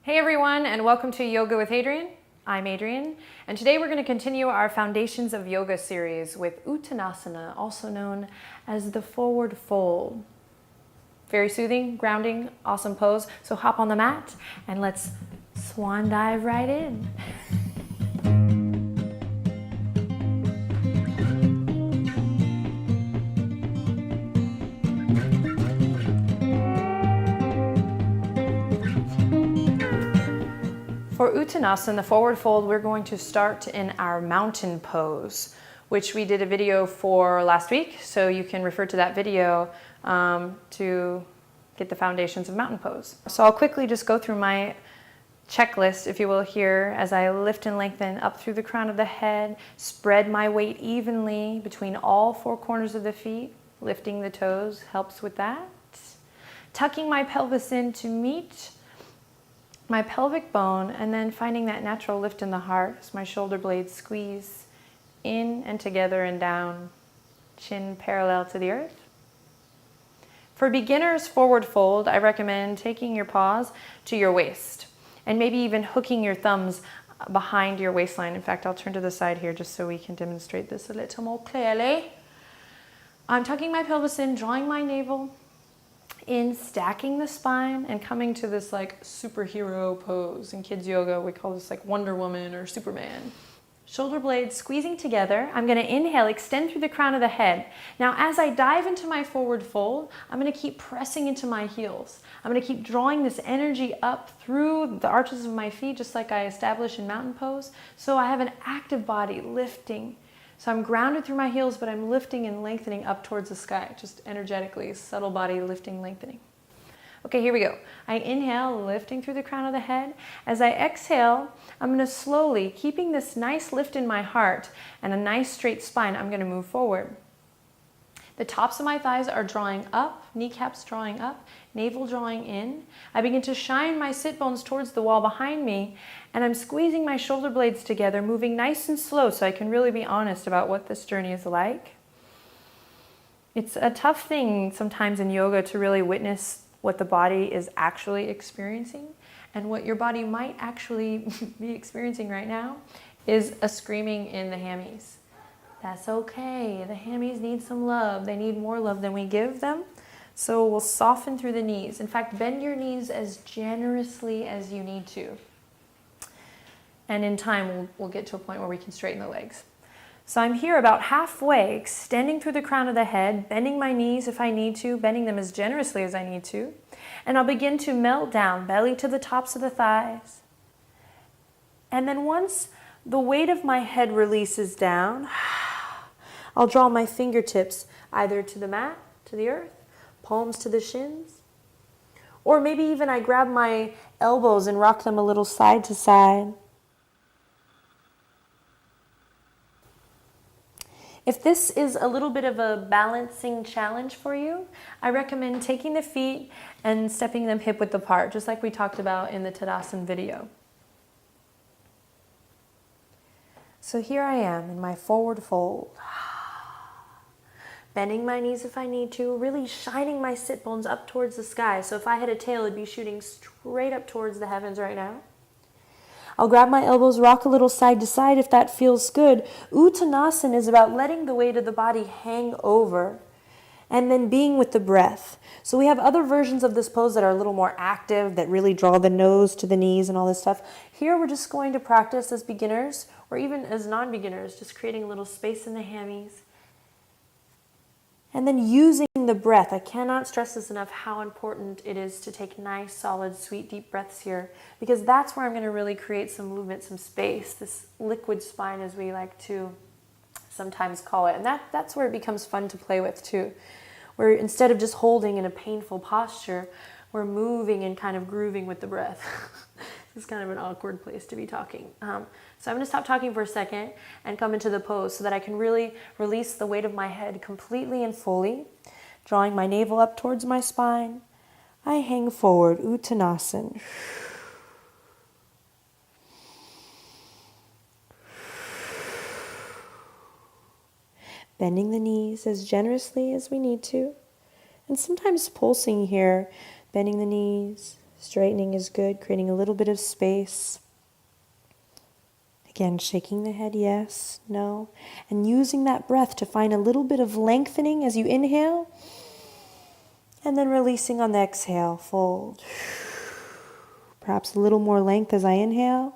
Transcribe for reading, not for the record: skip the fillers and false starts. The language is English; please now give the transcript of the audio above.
Hey everyone, and welcome to Yoga with Adriene. I'm Adriene, and today we're going to continue our Foundations of Yoga series with Uttanasana, also known as the forward fold. Very soothing, grounding, awesome pose. So hop on the mat and let's swan dive right in. For Uttanasana, the forward fold, we're going to start in our mountain pose, which we did a video for last week, so you can refer to that video to get the foundations of mountain pose. So I'll quickly just go through my checklist, if you will, here as I lift and lengthen up through the crown of the head, spread my weight evenly between all four corners of the feet, lifting the toes helps with that. Tucking my pelvis in to meet my pelvic bone, and then finding that natural lift in the heart as my shoulder blades squeeze in and together and down, chin parallel to the earth. For beginners forward fold, I recommend taking your paws to your waist and maybe even hooking your thumbs behind your waistline. In fact, I'll turn to the side here just so we can demonstrate this a little more clearly. I'm tucking my pelvis in, drawing my navel in, stacking the spine, and coming to this like superhero pose. In kids yoga, we call this like Wonder Woman or Superman. Shoulder blades squeezing together. I'm going to inhale, extend through the crown of the head. Now, as I dive into my forward fold, I'm going to keep pressing into my heels. I'm going to keep drawing this energy up through the arches of my feet, just like I established in mountain pose. So I have an active body lifting. So I'm grounded through my heels, but I'm lifting and lengthening up towards the sky, just energetically, subtle body lifting, lengthening. Okay, here we go. I inhale, lifting through the crown of the head. As I exhale, I'm going to slowly, keeping this nice lift in my heart and a nice straight spine, I'm going to move forward. The tops of my thighs are drawing up, kneecaps drawing up, navel drawing in. I begin to shine my sit bones towards the wall behind me, and I'm squeezing my shoulder blades together, moving nice and slow so I can really be honest about what this journey is like. It's a tough thing sometimes in yoga to really witness what the body is actually experiencing, and what your body might actually be experiencing right now is a screaming in the hammies. That's okay. The hammies need some love. They need more love than we give them. So we'll soften through the knees. In fact, bend your knees as generously as you need to. And in time, we'll get to a point where we can straighten the legs. So I'm here about halfway, extending through the crown of the head, bending my knees if I need to, bending them as generously as I need to. And I'll begin to melt down, belly to the tops of the thighs. And then once the weight of my head releases down, I'll draw my fingertips either to the mat, to the earth, palms to the shins, or maybe even I grab my elbows and rock them a little side to side. If this is a little bit of a balancing challenge for you, I recommend taking the feet and stepping them hip width apart, just like we talked about in the Tadasana video. So here I am in my forward fold. Bending my knees if I need to, really shining my sit bones up towards the sky. So if I had a tail, it'd be shooting straight up towards the heavens right now. I'll grab my elbows, rock a little side to side if that feels good. Uttanasana is about letting the weight of the body hang over and then being with the breath. So we have other versions of this pose that are a little more active, that really draw the nose to the knees and all this stuff. Here we're just going to practice as beginners or even as non-beginners, just creating a little space in the hammies. And then using the breath. I cannot stress this enough, how important it is to take nice, solid, sweet, deep breaths here, because that's where I'm going to really create some movement, some space, this liquid spine as we like to sometimes call it. And that's where it becomes fun to play with too, where instead of just holding in a painful posture, we're moving and kind of grooving with the breath. This is kind of an awkward place to be talking. So I'm going to stop talking for a second and come into the pose so that I can really release the weight of my head completely and fully. Drawing my navel up towards my spine, I hang forward, Uttanasana. Bending the knees as generously as we need to. And sometimes pulsing here, bending the knees, Straightening is good, creating a little bit of space. Again, shaking the head, yes, no. And using that breath to find a little bit of lengthening as you inhale. And then releasing on the exhale, fold. Perhaps a little more length as I inhale.